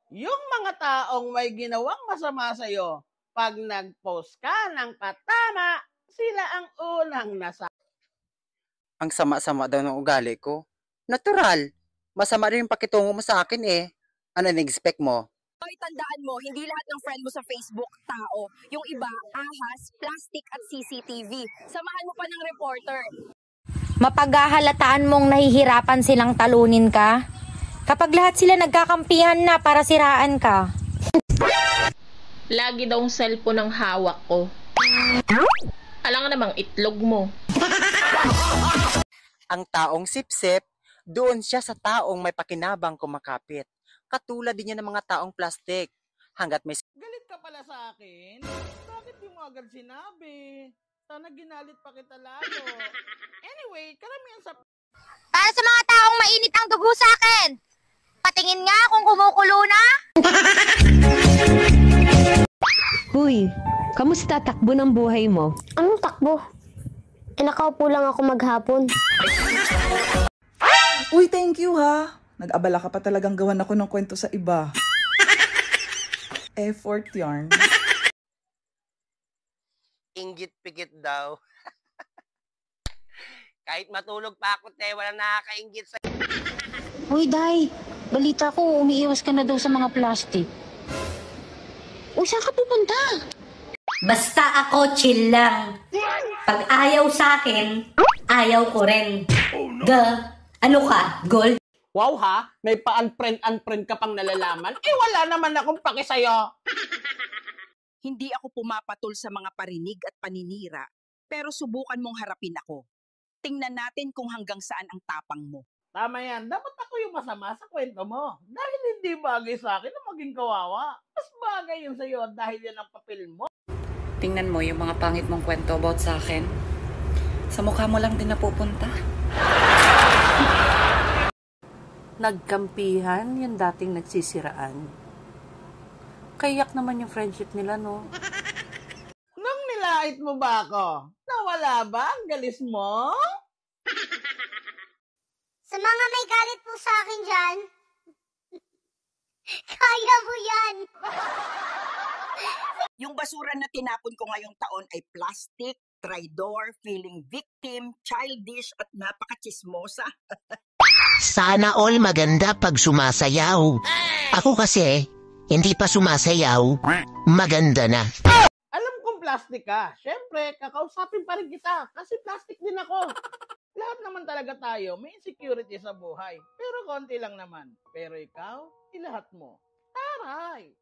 Yung mga taong may ginawang masama sa'yo, pag nag-post ka ng patama, sila ang unang nasa. Ang sama-sama daw ng ugali ko. Natural. Masama rin yung pakitungo mo sa akin eh. Ano na-expect mo? Hoy, tandaan mo, hindi lahat ng friend mo sa Facebook tao. Yung iba, ahas, plastic at CCTV. Samahan mo pa ng reporter. Mapaghahalataan mong nahihirapan silang talunin ka? Kapag lahat sila nagkakampihan na para siraan ka. Lagi daw cellphone ang hawak ko. Alam nga namang itlog mo. Ang taong sipsip, doon siya sa taong may pakinabang kumakapit. Katulad din niya ng mga taong plastic. Hanggat may... Galit ka pala sa akin? Bakit di mo agad sinabi? Sana ginalit pa kita lalo. Anyway, karamihan sa... Para sa mga taong mainit ang dugo sa akin, patingin nga kung kumukulo na. Huy, kamusta takbo ng buhay mo? Anong takbo? Nakaupo lang ako maghapon. Uy, thank you ha. Nag-abala ka pa talagang gawan ako ng kwento sa iba. Effort yarn. Inggit-pikit daw. Kahit matulog pa ako, wala nakakainggit sa... Uy, Day, balita ko, umiiwas ka na daw sa mga plastic. Uy, saan ka pupunta? Basta ako chill lang. Pag ayaw sa akin, ayaw ko rin. Ano ka, gold? Wow ha, may pa-unfriend ka pang nalalaman? Wala naman akong paki sa'yo. Hindi ako pumapatol sa mga parinig at paninira, pero subukan mong harapin ako. Tingnan natin kung hanggang saan ang tapang mo. Tama yan, dapat ako yung masama sa kwento mo. Dahil hindi bagay sa akin na maging kawawa. Mas bagay yun sa'yo dahil yan ang papel mo. Tingnan mo yung mga pangit mong kwento about sa akin. Sa mukha mo lang din napupunta. Nagkampihan yung dating nagsisiraan. Kayak naman yung friendship nila, no? Nung nilait mo ba ako? Nawala ba ang galis mo? Sa mga may galit po sa akin dyan, kaya mo yan. Yung basura na tinapon ko ngayong taon ay plastic, traidor, feeling victim, childish at napaka-chismosa. Sana all maganda pag sumasayaw. Ako kasi, hindi pa sumasayaw, maganda na. Alam kong plastic ka. Siyempre, kakausapin pa rin kita kasi plastic din ako. Lahat naman talaga tayo may insecurity sa buhay. Pero konti lang naman. Pero ikaw, ilahat mo. Taray!